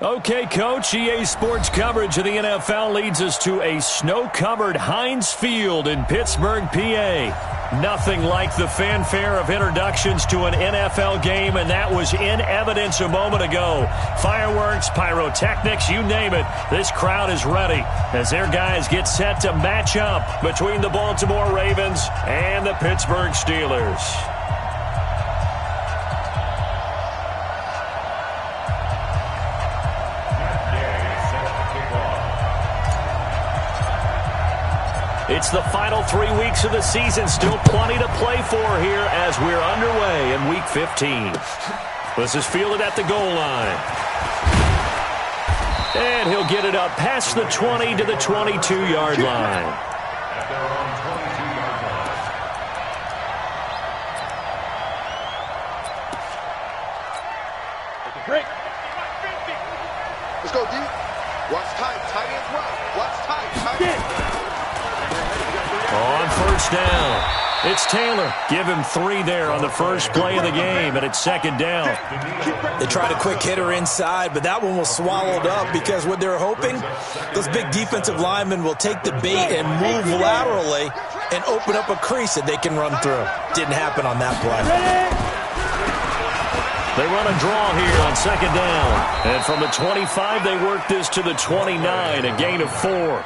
Okay, Coach, EA Sports coverage of the NFL leads us to a snow-covered Heinz Field in Pittsburgh, PA. Nothing like the fanfare of introductions to an NFL game, and that was in evidence a moment ago. Fireworks, pyrotechnics, you name it. This crowd is ready as their guys get set to match up between the Baltimore Ravens and the Pittsburgh Steelers. It's the final 3 weeks of the season. Still plenty to play for here as we're underway in Week 15. This is fielded at the goal line. And he'll get it up past the 20 to the 22-yard line. Break. Let's go deep. Watch tight. Tight ends right. Watch tight. Tight ends. On first down, it's Taylor. Give him 3 there on the first play of the game, and it's second down. They tried a quick hitter inside, but that one was swallowed up because what they're hoping, those big defensive linemen will take the bait and move laterally and open up a crease that they can run through. Didn't happen on that play. They run a draw here on second down. And from the 25, they work this to the 29, a gain of 4.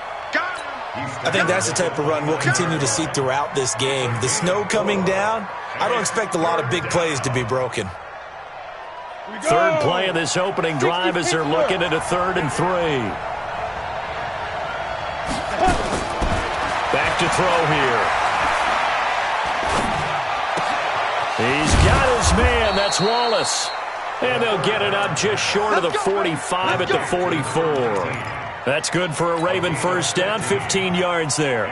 I think that's the type of run we'll continue to see throughout this game. The snow coming down, I don't expect a lot of big plays to be broken. Third play of this opening drive as they're looking at a 3rd and 3. Back to throw here. He's got his man. That's Wallace. And they'll get it up just short of the 45 at the 44. That's good for a Raven first down, 15 yards there.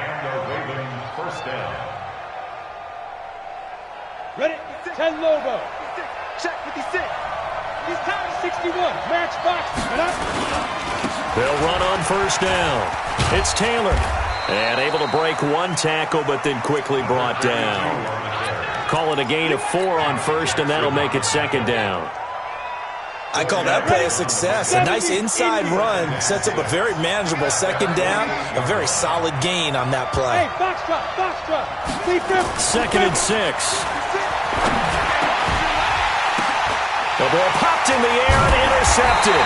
Ready? 10 logo. Check 56. He's time 61. Match box. They'll run on first down. It's Taylor. And able to break 1 tackle, but then quickly brought down. Call it a gain of 4 on first, and that'll make it second down. I call that play a success. A nice inside run sets up a very manageable second down. A very solid gain on that play. Hey, box drop. 2nd and 6. The ball popped in the air and intercepted.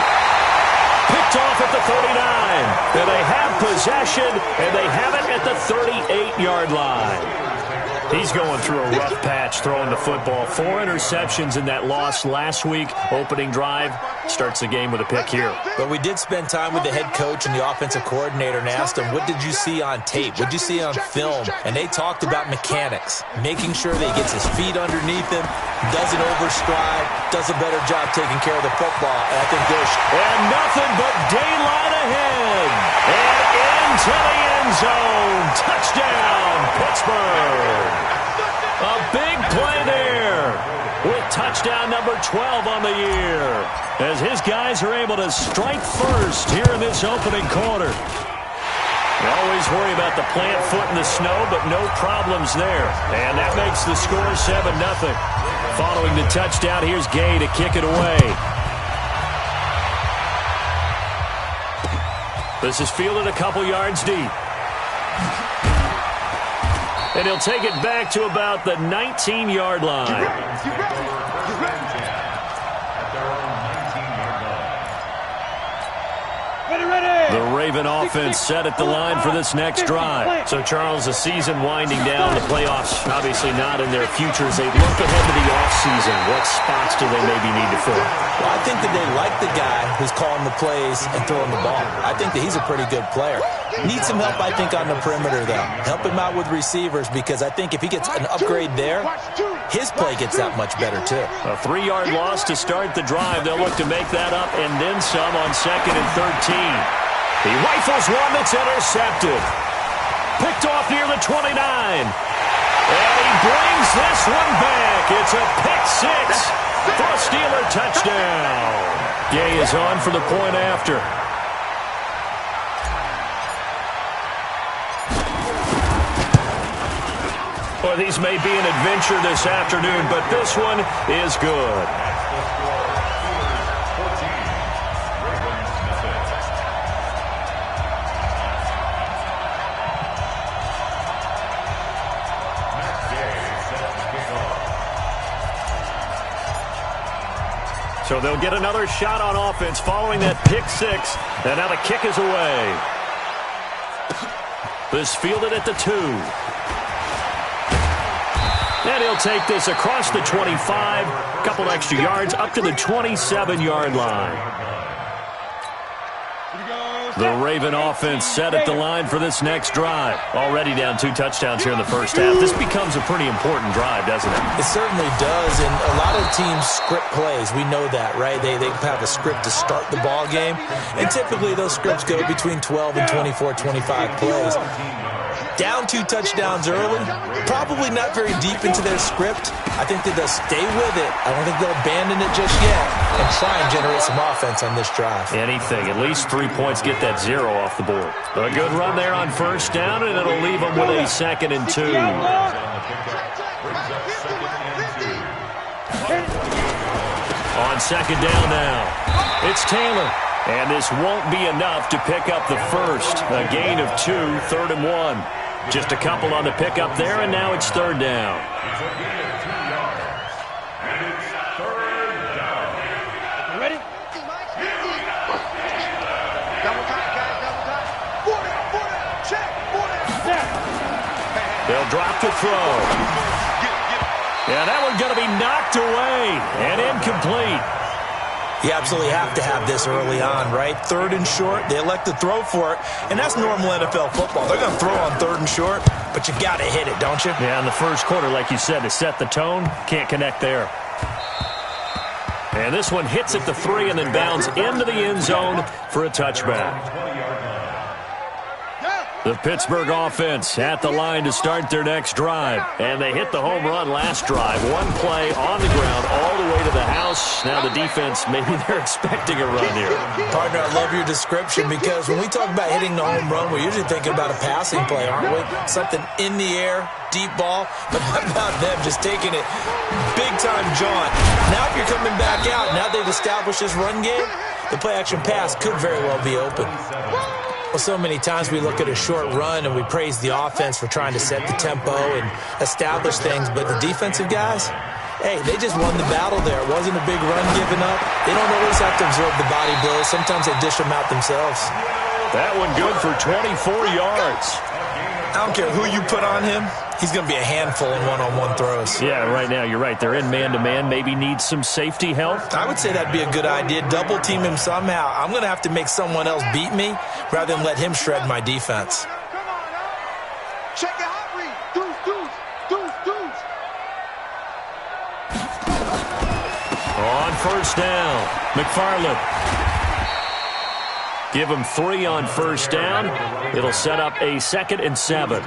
Picked off at the 39. And they have possession, and they have it at the 38-yard line. He's going through a rough patch throwing the football. 4 interceptions in that loss last week. Opening drive starts the game with a pick here. But we did spend time with the head coach and the offensive coordinator and asked them, what did you see on tape? What did you see on film? And they talked about mechanics, making sure that he gets his feet underneath him, doesn't overstride, does a better job taking care of the football. And I think there's... And nothing but daylight ahead. And into the end zone. Touchdown, Pittsburgh. A big play there with touchdown number 12 on the year as his guys are able to strike first here in this opening quarter. You always worry about the plant foot in the snow, but no problems there. And that makes the score 7-0. Following the touchdown, here's Gay to kick it away. This is fielded a couple yards deep. And he'll take it back to about the 19-yard line. The Raven offense set at the line for this next drive. So, Charles, the season winding down, the playoffs obviously not in their future. As they look ahead to the offseason, what spots do they maybe need to fill? Well, I think that they like the guy who's calling the plays and throwing the ball. I think that he's a pretty good player. Needs some help, I think, on the perimeter, though. Help him out with receivers because I think if he gets an upgrade there, his play gets that much better, too. A 3-yard loss to start the drive. They'll look to make that up and then some on 2nd and 13. He rifles one that's intercepted. Picked off near the 29. And he brings this one back. It's a pick 6 for a Steeler touchdown. Gay is on for the point after. Well, these may be an adventure this afternoon, but this one is good. So they'll get another shot on offense following that pick six. And now the kick is away. This fielded at the 2. And he'll take this across the 25. A couple extra yards up to the 27-yard line. The Raven offense set at the line for this next drive. Already down 2 touchdowns here in the first half. This becomes a pretty important drive, doesn't it? It certainly does, and a lot of teams script plays. We know that, right? They have a script to start the ball game, and typically those scripts go between 12 and 24, 25 plays. Down 2 touchdowns early, probably not very deep into their script. I think that they'll stay with it. I don't think they'll abandon it just yet and try and generate some offense on this drive. Anything. At least 3 points, get that 0 off the board. A good run there on first down, and it'll leave them with a 2nd and 2. On 2nd down now, it's Taylor. And this won't be enough to pick up the first. A gain of 2, 3rd and 1. Just a couple on the pickup there, and now it's 3rd down. Ready? Double time, guys, double time. 4 down, check, 4 down. They'll drop to throw. Yeah, that one's going to be knocked away and incomplete. You absolutely have to have this early on, right? 3rd and short, they elect to throw for it, and that's normal NFL football. They're going to throw on 3rd and short, but you got to hit it, don't you? Yeah, in the first quarter, like you said, to set the tone, can't connect there. And this one hits at the 3 and then bounds into the end zone for a touchback. The Pittsburgh offense at the line to start their next drive. And they hit the home run last drive. 1 play on the ground all the way to the house. Now the defense, maybe they're expecting a run here. Partner, I love your description because when we talk about hitting the home run, we're usually thinking about a passing play, aren't we? Something in the air, deep ball. But how about them just taking it big-time jaunt? Now if you're coming back out, now they've established this run game, the play-action pass could very well be open. Well, so many times we look at a short run and we praise the offense for trying to set the tempo and establish things, but the defensive guys, hey, they just won the battle there. It wasn't a big run given up. They don't always have to absorb the body blows. Sometimes they dish them out themselves. That one good for 24 yards. I don't care who you put on him. He's going to be a handful in one-on-one throws. Yeah, right now, you're right. They're in man-to-man. Maybe needs some safety help. I would say that'd be a good idea. Double team him somehow. I'm going to have to make someone else beat me rather than let him shred my defense. Come on now. Check the hot read. Deuce. On first down, McFarland. Give him 3 on first down. It'll set up a 2nd and 7.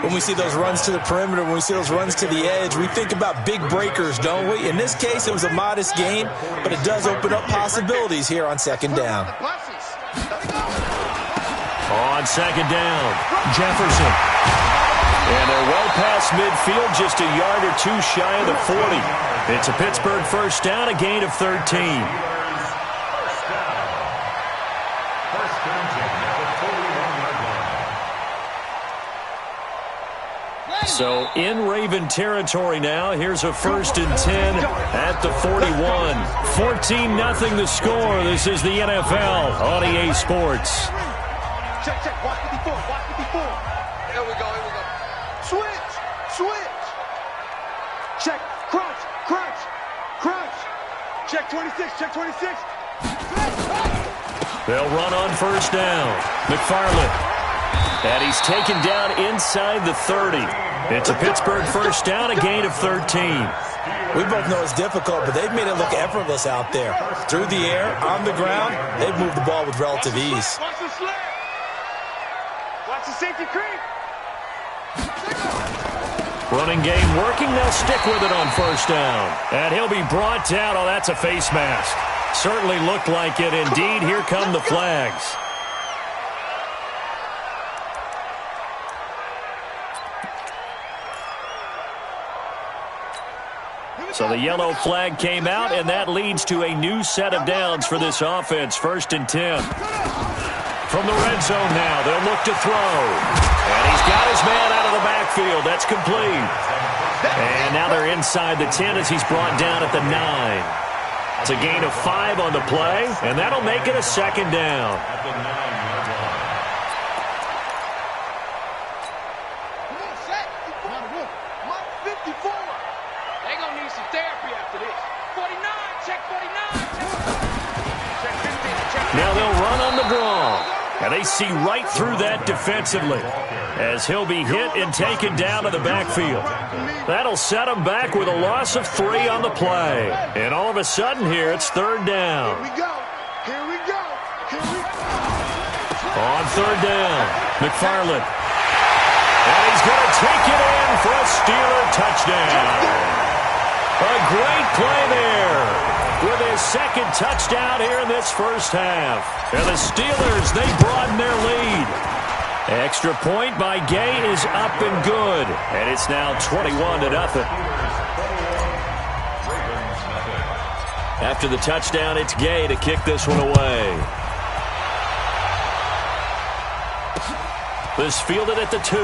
When we see those runs to the perimeter, when we see those runs to the edge, we think about big breakers, don't we? In this case, it was a modest gain, but it does open up possibilities here on 2nd down. On 2nd down, Jefferson. And they're well past midfield, just a yard or 2 shy of the 40. It's a Pittsburgh first down, a gain of 13. So in Raven territory now. Here's a 1st and 10 at the 41. 14-0 the score. This is the NFL on EA Sports. Check. Watch 54. Here we go. Switch. Check. Crunch. Check 26. They'll run on first down. McFarland. And he's taken down inside the 30. It's a Pittsburgh first down, a gain of 13. We both know it's difficult, but they've made it look effortless out there. Through the air, on the ground, they've moved the ball with relative ease. Watch the slant. Watch the safety creep. Running game working. They'll stick with it on first down. And he'll be brought down. Oh, that's a face mask. Certainly looked like it. Indeed, here come the flags. So the yellow flag came out, and that leads to a new set of downs for this offense. 1st and 10. From the red zone now, they'll look to throw. And he's got his man out of the backfield. That's complete. And now they're inside the 10 as he's brought down at the 9. It's a gain of 5 on the play, and that'll make it a second down. Now they'll run on the draw. And they see right through that defensively as he'll be hit and taken down to the backfield. That'll set him back with a loss of 3 on the play. And all of a sudden here, it's third down. Here we go. Here we go. Here we go. On third down, McFarland. And he's going to take it in for a Steeler touchdown. A great play there with his second touchdown here in this first half. And the Steelers, they broaden their lead. Extra point by Gay is up and good. And it's now 21-0. After the touchdown, it's Gay to kick this one away. This fielded at the 2.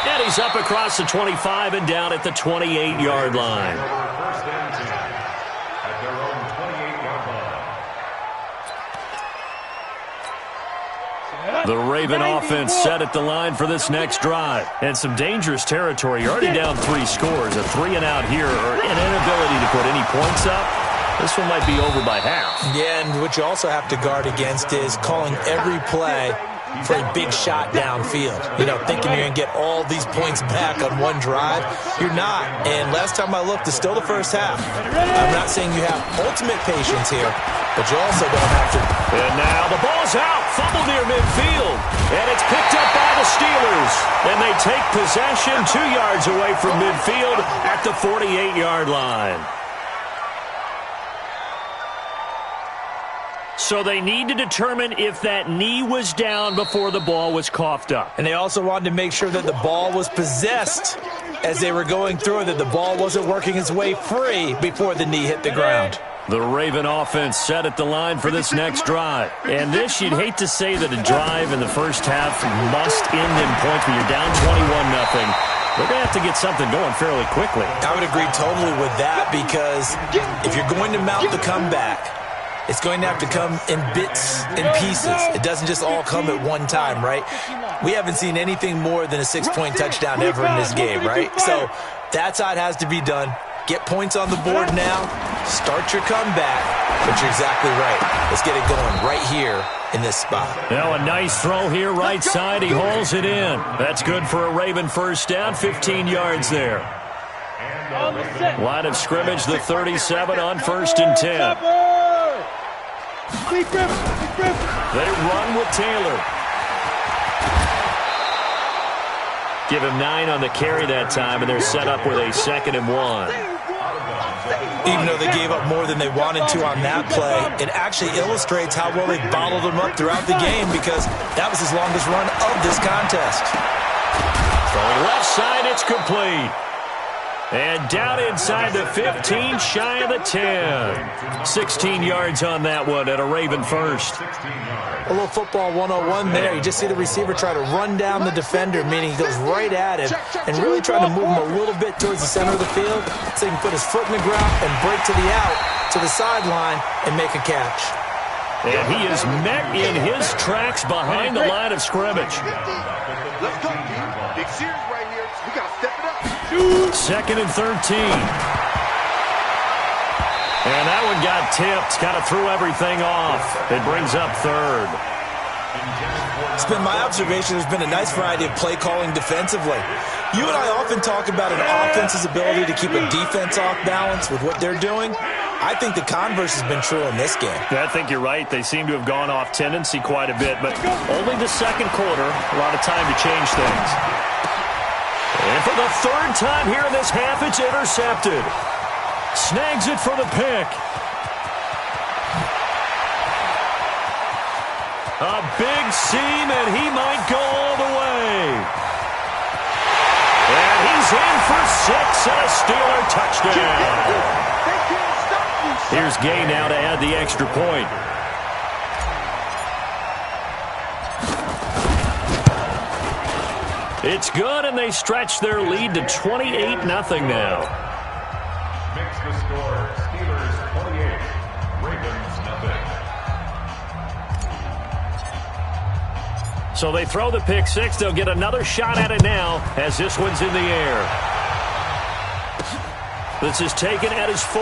And he's up across the 25 and down at the 28-yard line. The Raven offense set at the line for this next drive. And some dangerous territory. You're already down 3 scores. A 3-and-out here or an inability to put any points up. This one might be over by half. Yeah, and what you also have to guard against is calling every play for a big shot downfield. You know, thinking you're going to get all these points back on one drive. You're not. And last time I looked, it's still the first half. I'm not saying you have ultimate patience here, but you also don't have to. And now the ball's out. Fumble near midfield. And it's picked up by the Steelers. And they take possession 2 yards away from midfield at the 48-yard line. So they need to determine if that knee was down before the ball was coughed up. And they also wanted to make sure that the ball was possessed as they were going through it, that the ball wasn't working its way free before the knee hit the ground. The Raven offense set at the line for this next drive. And this, you'd hate to say that a drive in the first half must end in points when you're down 21-0. They're going to have to get something going fairly quickly. I would agree totally with that because if you're going to mount the comeback, it's going to have to come in bits and pieces. It doesn't just all come at one time, right? We haven't seen anything more than a 6-point touchdown ever in this game, right? So that's how it has to be done. Get points on the board now. Start your comeback. But you're exactly right. Let's get it going right here in this spot. Now a nice throw here right side. He hauls it in. That's good for a Raven first down. 15 yards there. Line of scrimmage, the 37 on 1st and 10. They run with Taylor. Give him 9 on the carry that time, and they're set up with a 2nd and 1. Even though they gave up more than they wanted to on that play, it actually illustrates how well they bottled them up throughout the game because that was his longest run of this contest. Throwing left side, it's complete. And down inside the 15, shy of the 10. 16 yards on that one at a Raven first. A little football 101 there. You just see the receiver try to run down the defender, meaning he goes right at him and really trying to move him a little bit towards the center of the field so he can put his foot in the ground and break to the out, to the sideline, and make a catch. And he is met in his tracks behind the line of scrimmage. Let's go, D. Big series right here. We got to step it up. 2nd and 13. And that one got tipped. Kind of threw everything off. It brings up 3rd. It's been my observation there's been a nice variety of play calling defensively. You and I often talk about an offense's ability to keep a defense off balance with what they're doing. I think the converse has been true in this game. I think you're right. They seem to have gone off tendency quite a bit, but only the second quarter. A lot of time to change things. And for the 3rd time here in this half, it's intercepted. Snags it for the pick. A big seam, and he might go all the way. And he's in for 6 and a Steeler touchdown. Here's Gay now to add the extra point. It's good, and they stretch their lead to 28-0 now. So they throw the pick six. They'll get another shot at it now as this one's in the air. This is taken at his 4.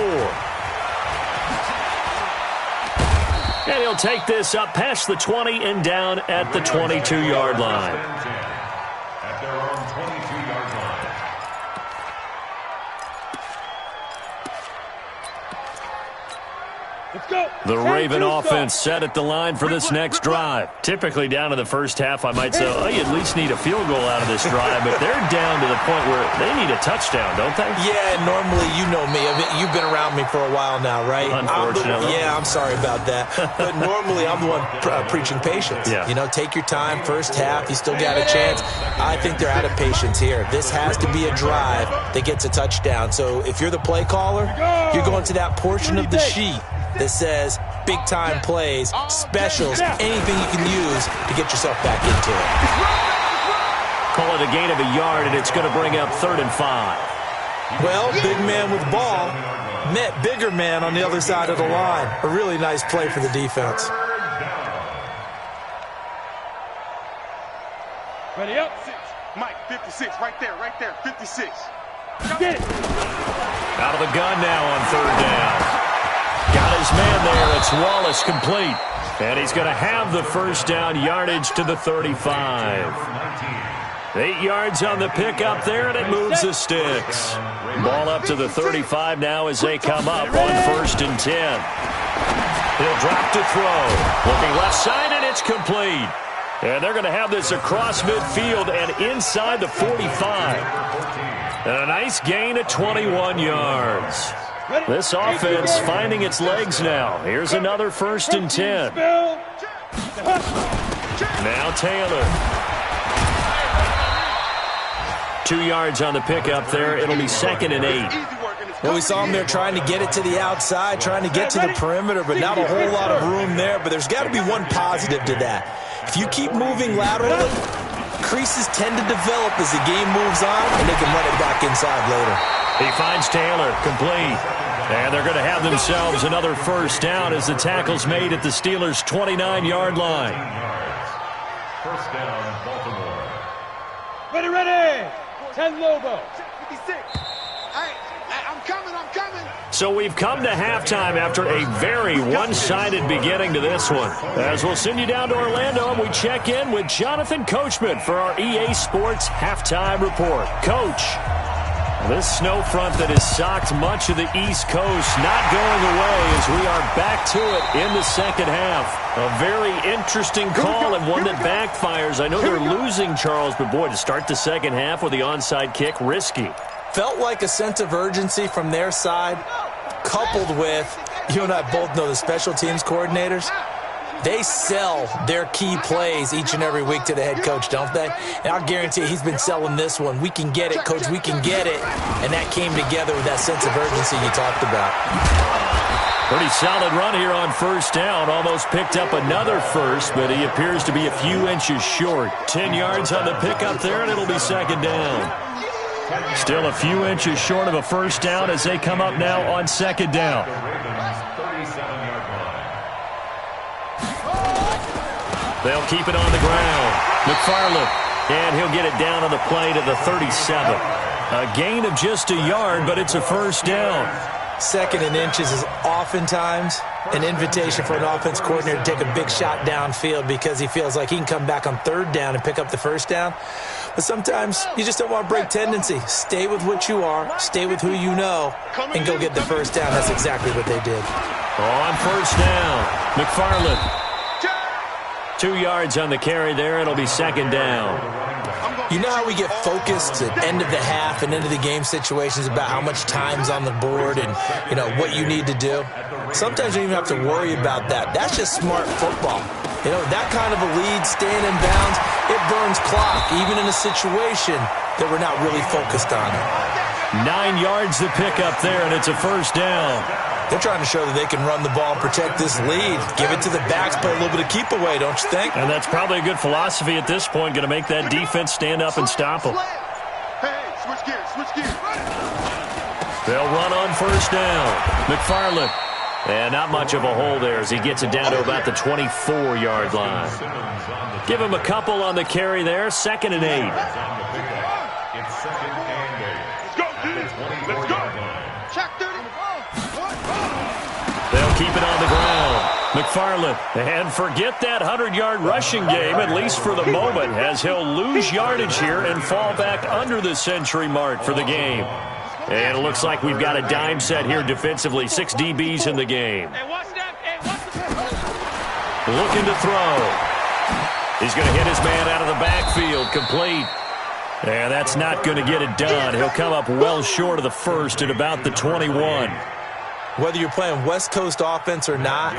And he'll take this up past the 20 and down at the 22-yard line. At their own 22-yard line. Let's go. The Raven offense set at the line for this next drive. Typically down to the first half, I might say, oh, you at least need a field goal out of this drive, but they're down to the point where they need a touchdown, don't they? Yeah, normally, you know me. I mean, you've been around me for a while now, right? Unfortunately. I'm sorry about that. But normally, I'm the one preaching patience. Yeah. You know, take your time, first half, you still got a chance. I think they're out of patience here. This has to be a drive that gets a touchdown. So if you're the play caller, you're going to that portion of the sheet that says big-time plays, specials, anything you can use to get yourself back into it. Call it a gain of a yard, and it's going to bring up 3rd and 5. Well, big man with ball met bigger man on the other side of the line. A really nice play for the defense. Ready up. Mike, 56, right there, 56. Get it. Out of the gun now on 3rd down. Got his man there. It's Wallace complete. And he's going to have the first down, yardage to the 35. 8 yards on the pickup there, and it moves the sticks. Ball up to the 35 now as they come up on 1st and 10. He'll drop to throw. Looking left side, and it's complete. And they're going to have this across midfield and inside the 45. And a nice gain of 21 yards. This offense finding its legs now. Here's another 1st and 10. Now Taylor. 2 yards on the pickup there. It'll be 2nd and 8. Well, we saw him there trying to get it to the outside, trying to get to the perimeter, but not a whole lot of room there. But there's got to be one positive to that. If you keep moving laterally, creases tend to develop as the game moves on, and they can run it back inside later. He finds Taylor, complete. And they're going to have themselves another first down as the tackle's made at the Steelers' 29-yard line. First down, Baltimore. Ready. 10 Lobo. 56. Hey, I'm coming. So we've come to halftime after a very one-sided beginning to this one. As we'll send you down to Orlando, and we check in with Jonathan Coachman for our EA Sports Halftime Report. Coach, this snow front that has socked much of the East Coast not going away as we are back to it in the second half. A very interesting call and one that backfires. I know they're losing, Charles, but boy, to start the second half with the onside kick, risky. Felt like a sense of urgency from their side, coupled with, you and I both know the special teams coordinators. They sell their key plays each and every week to the head coach, don't they? And I'll guarantee he's been selling this one. We can get it, coach, we can get it. And that came together with that sense of urgency you talked about. Pretty solid run here on first down. Almost picked up another first, but he appears to be a few inches short. 10 yards on the pickup there, and it'll be second down. Still a few inches short of a first down as they come up now on second down. They'll keep it on the ground. McFarland, and he'll get it down on the play to the 37. A gain of just a yard, but it's a first down. 2nd and inches is oftentimes an invitation for an offense coordinator to take a big shot downfield because he feels like he can come back on 3rd down and pick up the first down. But sometimes you just don't want to break tendency. Stay with what you are, stay with who you know, and go get the first down. That's exactly what they did. On first down, McFarland. 2 yards on the carry there. It'll be second down. You know how we get focused at end of the half and end of the game situations about how much time's on the board and, you know, what you need to do? Sometimes you don't even have to worry about that. That's just smart football. You know, that kind of a lead, staying in bounds, it burns clock, even in a situation that we're not really focused on it. 9 yards to pick up there, and it's a first down. They're trying to show that they can run the ball and protect this lead. Give it to the backs, play a little bit of keep away, don't you think? And that's probably a good philosophy at this point, going to make that defense stand up and stop them. Hey, switch gears. They'll run on first down. McFarland And not much of a hole there as he gets it down to about the 24-yard line. Give him a couple on the carry there. 2nd and 8. It's 2nd and 8. Let's go. Check 30. They'll keep it on the ground. McFarland, and forget that 100-yard rushing game, at least for the moment, as he'll lose yardage here and fall back under the century mark for the game. And it looks like we've got a dime set here defensively. 6 DBs in the game. Looking to throw. He's going to hit his man out of the backfield, complete. And that's not going to get it done. He'll come up well short of the first at about the 21. Whether you're playing West Coast offense or not,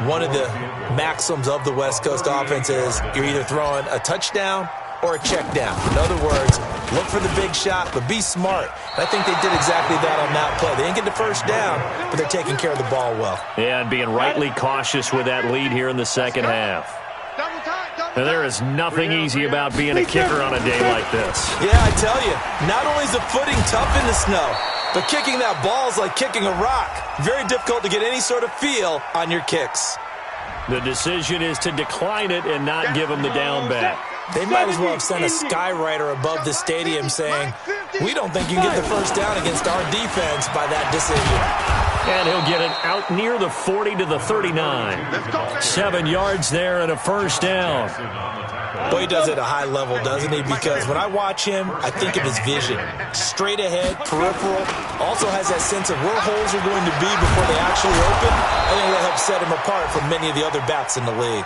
one of the maxims of the West Coast offense is you're either throwing a touchdown or a check down. In other words, look for the big shot, but be smart. And I think they did exactly that on that play. They didn't get the first down, but they're taking care of the ball well. Yeah, and being rightly cautious with that lead here in the second half. And there is nothing easy about being a kicker on a day like this. Yeah, I tell you, not only is the footing tough in the snow, but kicking that ball is like kicking a rock. Very difficult to get any sort of feel on your kicks. The decision is to decline it and not give him the down back. They might as well have sent a skywriter above the stadium saying, we don't think you can get the first down against our defense by that decision. And he'll get it out near the 40 to the 39. 7 yards there and a first down. Boy, he does it at a high level, doesn't he? Because when I watch him, I think of his vision. Straight ahead, peripheral. Also has that sense of where holes are going to be before they actually open. I think that helps set him apart from many of the other backs in the league.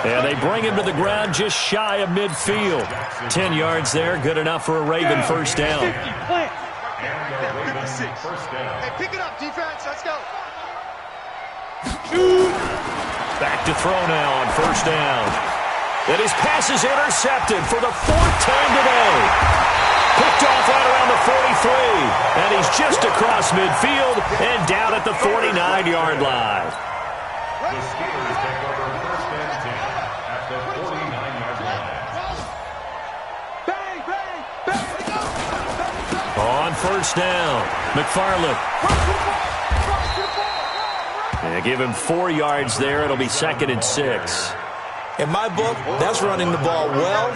And they bring him to the ground just shy of midfield. 10 yards there, good enough for a Raven first down. Hey, pick it up, defense. Let's go. Back to throw now on first down. And his pass is intercepted for the 4th time today. Picked off right around the 43. And he's just across midfield and down at the 49-yard line. The Steelers take over 1st and 10 at the 49-yard line. On first down, McFarland. And give him 4 yards there. It'll be 2nd and 6. In my book, that's running the ball well,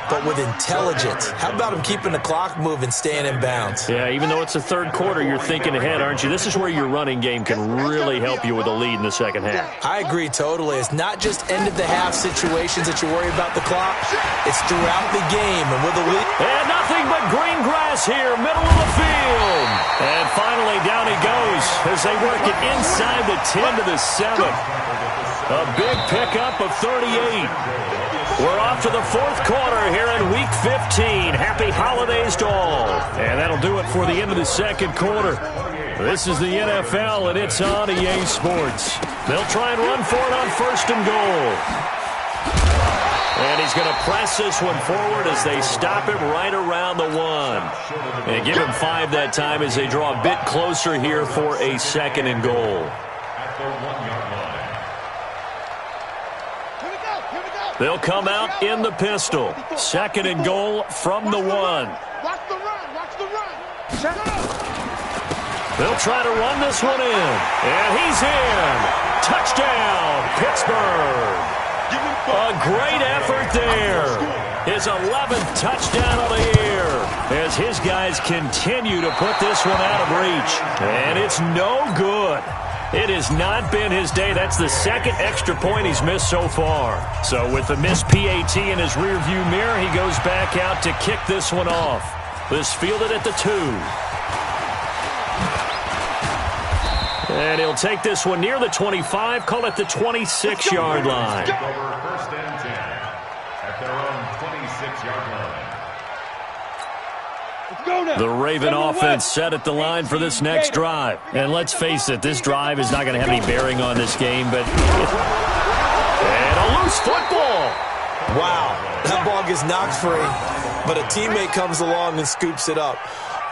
but with intelligence. How about him keeping the clock moving, staying in bounds? Yeah, even though it's the 3rd quarter, you're thinking ahead, aren't you? This is where your running game can really help you with a lead in the second half. I agree totally. It's not just end-of-the-half situations that you worry about the clock. It's throughout the game and with a lead. And nothing but green grass here, middle of the field. And finally, down he goes as they work it inside the 10 to the 7. A big pickup of 38. We're off to the 4th quarter here in Week 15. Happy holidays to all. And that'll do it for the end of the 2nd quarter. This is the NFL, and it's on EA Sports. They'll try and run for it on 1st and goal. And he's going to press this one forward as they stop him right around the 1. And give him 5 that time as they draw a bit closer here for a 2nd and goal. At the 1-yard line. They'll come out in the pistol. 2nd and goal from the 1. Watch the run. Watch the run. They'll try to run this one in. And he's in. Touchdown, Pittsburgh. A great effort there. His 11th touchdown of the year as his guys continue to put this one out of reach. And it's no good. It has not been his day. That's the 2nd extra point he's missed so far. So with the missed PAT in his rearview mirror, he goes back out to kick this one off. This fielded at the 2. And he'll take this one near the 25, call it the 26-yard line. Over 1st and 10 at their own 26-yard line. The Raven offense set at the line for this next drive. And let's face it, this drive is not going to have any bearing on this game, but... And a loose football! Wow, that ball gets knocked free, but a teammate comes along and scoops it up.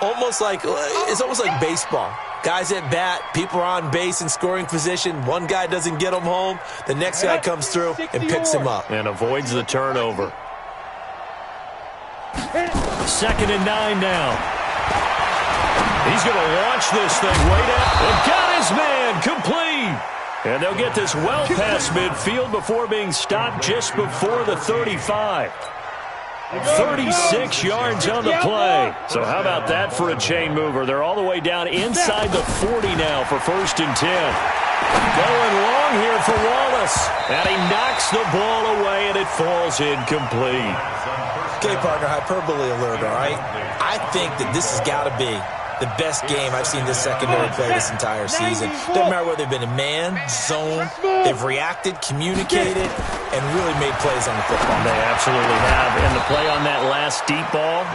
It's almost like baseball. Guys at bat, people are on base in scoring position. One guy doesn't get him home. The next guy comes through and picks him up. And avoids the turnover. 2nd and 9 now. He's going to launch this thing way down. And got his man. again, complete. And they'll get this well past midfield before being stopped just before the 35. 36 yards on the play. So how about that for a chain mover? They're all the way down inside the 40 now for 1st and 10. Going long here for Wallace. And he knocks the ball away, and it falls incomplete. Okay, partner, hyperbole alert, all right? I think that this has got to be the best game I've seen this secondary play this entire season. Doesn't matter whether they've been in man, zone, they've reacted, communicated, and really made plays on the football. They absolutely have. And the play on that last deep ball,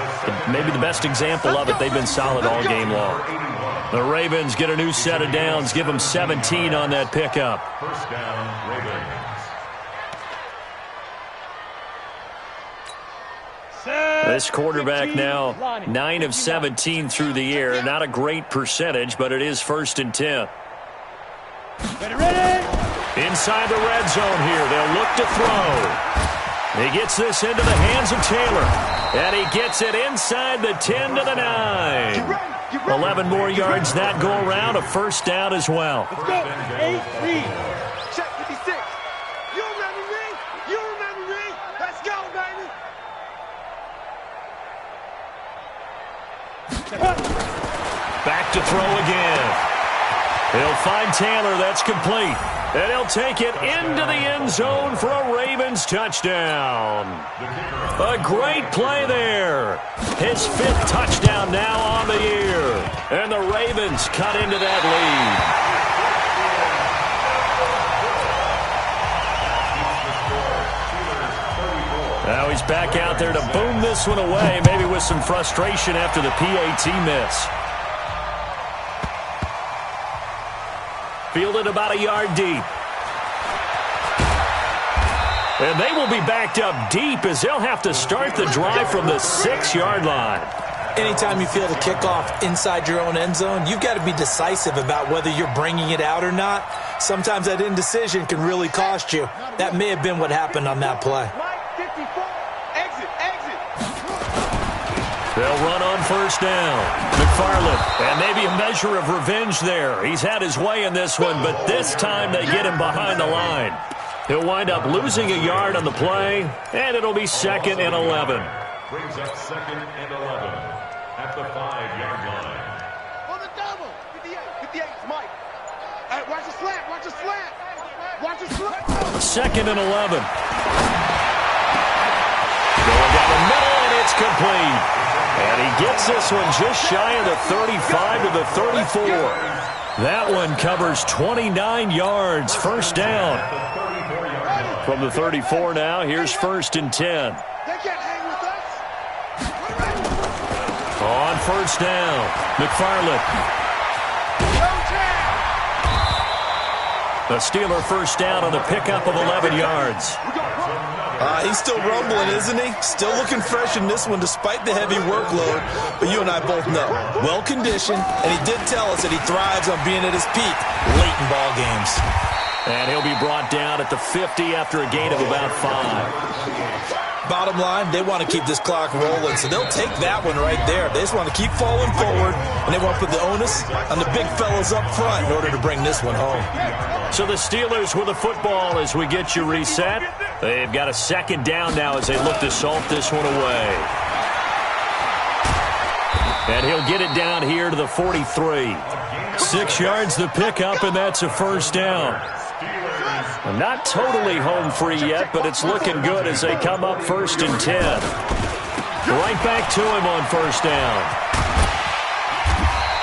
maybe the best example of it, they've been solid all game long. The Ravens get a new set of downs, give them 17 on that pickup. First down, Ravens. This quarterback now 9 of 17 through the air. Not a great percentage, but it is 1st and 10. Inside the red zone here. They'll look to throw. He gets this into the hands of Taylor. And he gets it inside the 10 to the 9. 11 more yards that go around. A 1st down as well. Let's go. 8-3. Check 56. You remember me? You remember me? Let's go, baby. Back to throw again. He'll find Taylor. That's complete. And he'll take it into the end zone for a Ravens touchdown. A great play there. His 5th touchdown now on the year. And the Ravens cut into that lead. Now he's back out there to boom this one away, maybe with some frustration after the PAT miss. Fielded about a yard deep. And they will be backed up deep as they'll have to start the drive from the 6-yard line. Anytime you field a kickoff inside your own end zone, you've got to be decisive about whether you're bringing it out or not. Sometimes that indecision can really cost you. That may have been what happened on that play. They'll run on 1st down. McFarland, and maybe a measure of revenge there. He's had his way in this one, but this time they get him behind the line. He'll wind up losing a yard on the play, and it'll be 2nd and 11. Brings up 2nd and 11 at the 5-yard line. On the double. 58. 58. Mike. Hey, watch the slant. Watch the slant. Watch the slant. 2nd and 11. Going down the middle, and it's complete. And he gets this one just shy of the 35 to the 34. That one covers 29 yards. 1st down. From the 34 now, here's 1st and 10. They can't hang with us. On 1st down, McFarland. The Steeler 1st down on the pickup of 11 yards. He's still rumbling, isn't he? Still looking fresh in this one despite the heavy workload. But you and I both know, well-conditioned, and he did tell us that he thrives on being at his peak late in ball games. And he'll be brought down at the 50 after a gain of about 5. Bottom line, they want to keep this clock rolling, so they'll take that one right there. They just want to keep falling forward, and they want to put the onus on the big fellas up front in order to bring this one home. So the Steelers with the football as we get you reset. They've got a 2nd down now as they look to salt this one away. And he'll get it down here to the 43. 6 yards the pickup, and that's a 1st down. Not totally home free yet, but it's looking good as they come up 1st and 10. Right back to him on 1st down.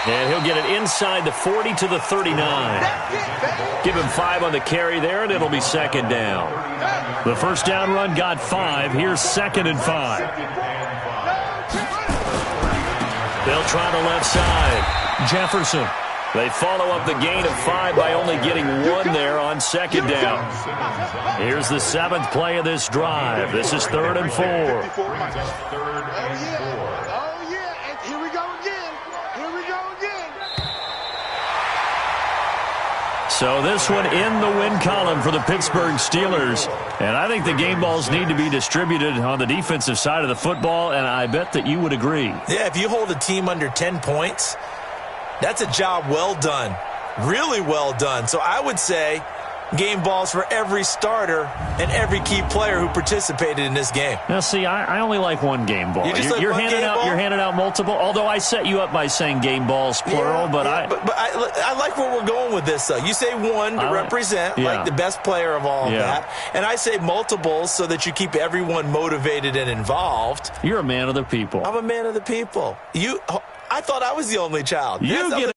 And he'll get it inside the 40 to the 39. Give him 5 on the carry there, and it'll be 2nd down. The 1st down run got 5. Here's 2nd and 5. They'll try the left side. Jefferson. They follow up the gain of 5 by only getting 1 there on 2nd down. Here's the 7th play of this drive. This is 3rd and 4. Oh, yeah. And here we go again. Here we go again. So this one in the win column for the Pittsburgh Steelers. And I think the game balls need to be distributed on the defensive side of the football, and I bet that you would agree. Yeah, if you hold a team under 10 points, that's a job well done. Really well done. So I would say game balls for every starter and every key player who participated in this game. Now, see, I only like one game ball. You're handing out multiple. Although I set you up by saying game balls plural, but I like where we're going with this. Though you say one to represent like the best player of all of that, and I say multiples so that you keep everyone motivated and involved. You're a man of the people. I'm a man of the people. I thought I was the only child. You get